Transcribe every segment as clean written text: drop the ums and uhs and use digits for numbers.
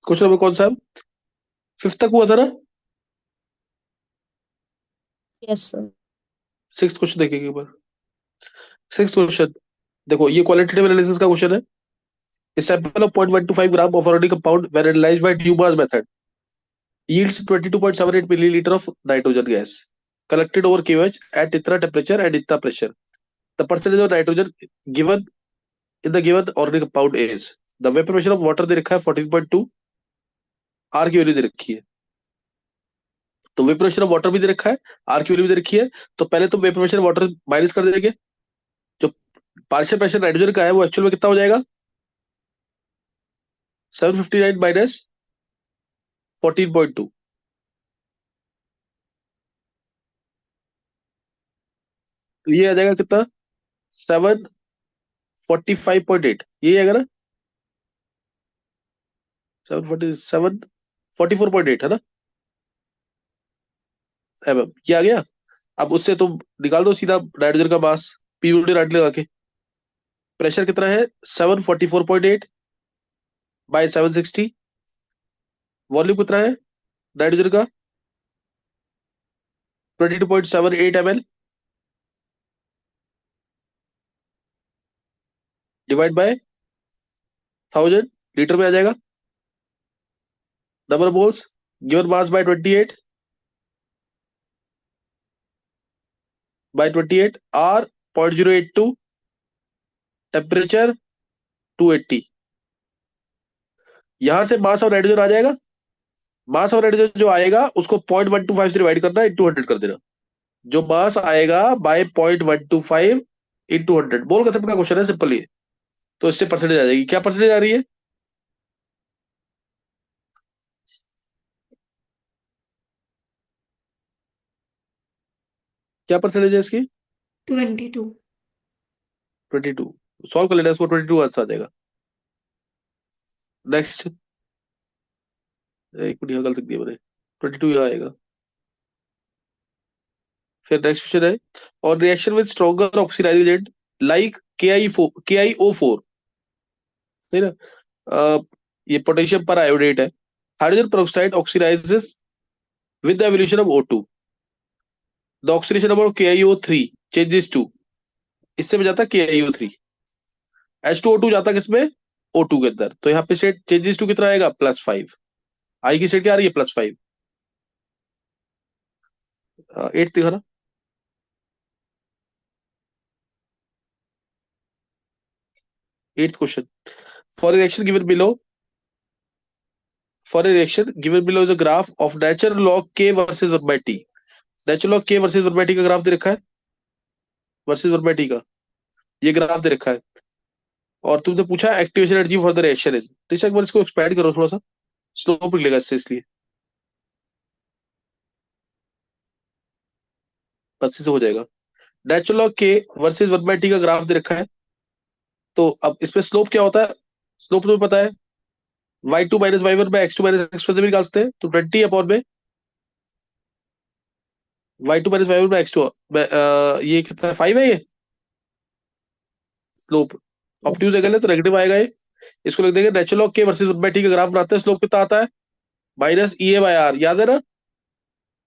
Question number कौन सा है? फिफ्थ तक हुआ था ना? Yes sir. सिक्स क्वेश्चन देखेंगे एक बार। सिक्स क्वेश्चन देखो, ये क्वालिटेटिव एनालिसिस का क्वेश्चन है। A sample of 0.125 gram of organic compound when analyzed by Newman's method yields 22.78 milliliter of nitrogen gas collected over KOH at itna temperature and itna pressure. The percentage of nitrogen given in the given organic compound is, the vapor pressure of water दे रखा है 14.2, are की value दे रखी है। तो vapour pressure of water भी दे रखा है, are की वैल्यू भी दे रखी है। तो पहले तो वेपर प्रेशर वाटर माइनस कर देंगे। जो पार्शियल प्रेशर नाइट्रोजन का है वो एक्चुअल में कितना हो जाएगा? 759 माइनस 14.2, तो ये आ जाएगा कितना? 745.8, यही आएगा ना? 747, 44.8 है ना mm, ये आ गया। अब उससे तुम निकाल दो सीधा नाइट्रोजन का मास, पीवीडी राइट लगा के। प्रेशर कितना है? 744.8 बाय 760। वॉल्यूम कितना है नाइट्रोजन का? 22.78 ml डिवाइड बाय 1000 लीटर में आ जाएगा। Number moles given mass by 28 by 28, R 0.082, temperature 280। यहां से मास ऑफ नाइट्रोजन आ जाएगा। मास ऑफ नाइट्रोजन जो आएगा उसको 0.125 से डिवाइड करना, इंटू 100 कर देना। जो मास आएगा बाय 0.125 इंटू 100, मोल कंसेप्ट का क्वेश्चन है, सिंपल ये। तो इससे परसेंटेज आ जाएगी। क्या परसेंटेज आ रही है? क्या परसेंटेज है इसकी? 22। 22। सॉल्व कर लेना इसको, 22 आंसर आ जाएगा। नेक्स्ट। एक मिनट, यहाँ गलत लिख दिया मैंने, 22 यहाँ आएगा। फिर नेक्स्ट क्वेश्चन है, और reaction with stronger oxidizing agent like KiO4, सही ना? अ, ये पोटेशियम पर आयोडेट है। Hydrogen peroxide oxidizes with the evolution of O2, the oxidation number of KiO3 changes to, इससे में जाता है KiO3, H2O2 जाता है किसमें? O2 के अंदर। तो यहाँ पे स्टेट चेंजेस टू कितना आएगा? +5। आई की स्टेट क्या आ रही है? +5। 8 दिखा ना। Eight question, for reaction given below, for reaction given below is a graph of natural log K versus 1/T। Natural log K versus 1/T का ग्राफ दे रखा है, वर्सेस 1/T का ये ग्राफ दे रखा है। और तुमसे पूछा activation energy for the reaction is, तो एक बार इसको एक्सपैंड करो थोड़ा सा, स्लोप निकलेगा इससे, इसलिए अच्छे से हो जाएगा। Natural log K versus 1/T का ग्राफ दे रखा है। तो अब इसमें स्लोप क्या होता है? स्लोप तुम्हें पता है, y2 minus y1 bye x2 minus x1 से भी निकाल सकते हैं। तो 20 अपॉन में y2 minus y1 bye x2, ये कितना है? 5 है ये स्लोप। ऑप्टिम्यूज यस। एंगल है तो नेगेटिव आएगा ये। इसको लिख देंगे natural log K versus 1/T का ग्राफ बनाते हैं। स्लोप कितना आता है? माइनस EA/R, याद है ना?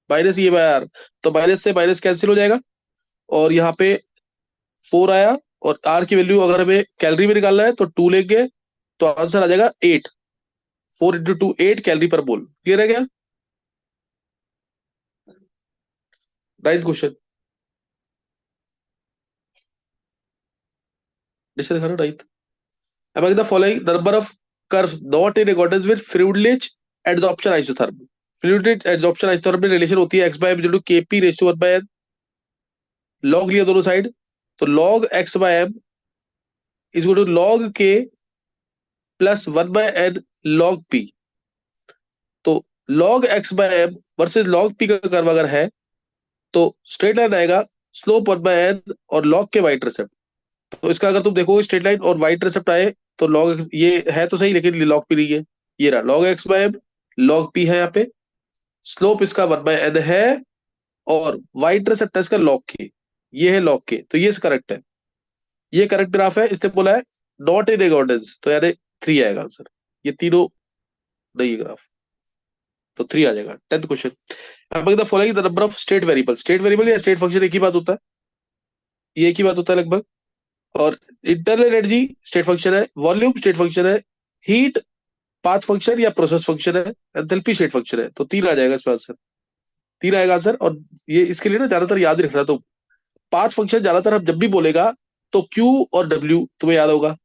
Minus EA/R। तो माइनस से माइनस कैंसिल हो जाएगा, और यहाँ पे 4 आया। और R की वैल्यू अगर हमें कैलोरी में निकालना है तो 2 लेंगे, तो आंसर आ जाएगा 8। 4 × 2 8 कैलोरी पर मोल। क्लियर है क्या? नाइन्थ क्वेश्चन, डिस्कस करो ninth. Among the following number of curves not in accordance with Friedrich adsorption isotherm, Friedrich adsorption isotherm में रिलेशन होती है x by m into kp raise to 1/n। Log लिया दोनों side, तो log x by m is equal to log k plus 1/n log p। तो log x by m versus log p का curve अगर है तो straight line आएगा, slope 1/n और log के वाई इंटरसेप्ट। तो इसका अगर तुम देखो स्ट्रेट लाइन और वाई इंटरसेप्ट आए तो log ये है तो सही, लेकिन log p नहीं है। ये रहा log x by m, log p है यहाँ पे, स्लोप इसका 1/n है, और वाई इंटरसेप्ट है इसका log k। ये है log k, तो ये करेक्ट है। ये करेक्ट ग्राफ है। इसने बोला है नॉट इन अकॉर्डेंस, तो यानी 3 आएगा आंसर। ये तीनों नहीं है ग्राफ, तो 3 आ जाएगा। 10th क्वेश्चन, अब the following the number of state variable या स्टेट फंक्शन एक ही बात होता है, ये एक ही बात होता है लगभग। और इंटरनल एनर्जी स्टेट फंक्शन है, वॉल्यूम स्टेट फंक्शन है, हीट पाथ फंक्शन या प्रोसेस फंक्शन है, एंथैल्पी स्टेट फंक्शन है। तो 3 आ जाएगा इसका आंसर, 3 आएगा आंसर। और ये इसके लिए ना ज्यादातर याद ही रखना, तो पाथ फंक्शन ज्यादातर हम जब भी बोलेगा तो क्यू और डब्ल्यू तुम्हें याद होगा,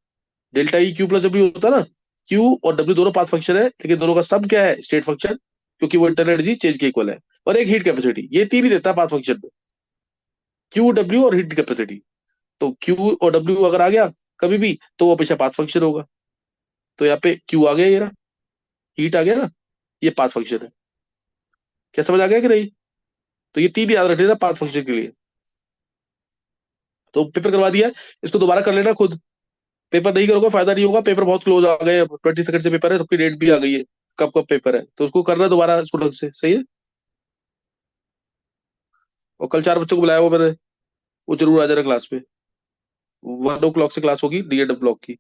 delta E Q plus W होता है ना। क्यू और डब्ल्यू दोनों पाथ फंक्शन है, लेकिन दोनों का सम क्या है, स्टेट फंक्शन, क्योंकि वो इंटरनल एनर्जी चेंज के इक्वल है। और एक हीट कैपेसिटी, ये 3 ही देता है पाथ फंक्शन में, क्यू डब्ल्यू और हीट कैपेसिटी। तो क्यू और डब्ल्यू अगर आ गया कभी भी तो वो हमेशा पाथ फंक्शन होगा। तो यहाँ पे क्यू आ गया, ये रहा, हीट आ गया ना, ये पाथ फंक्शन है। क्या समझ आ गया कि नहीं? तो ये 3 याद रख लेना पाथ फंक्शन के लिए। तो पेपर करवा दिया है, इसको दोबारा कर लेना खुद। पेपर नहीं करोगे फायदा नहीं होगा, पेपर बहुत क्लोज आ गए, 22 से पेपर है, सबकी डेट भी आ गई है, कब कब पेपर है, तो उसको करना दोबारा इसको ढंग से, सही है। और कल 4 बच्चों को बुलाया हुआ मैंने, वो जरूर आ जाना क्लास में। 1 o'clock से क्लास होगी डीएड ब्लॉक की।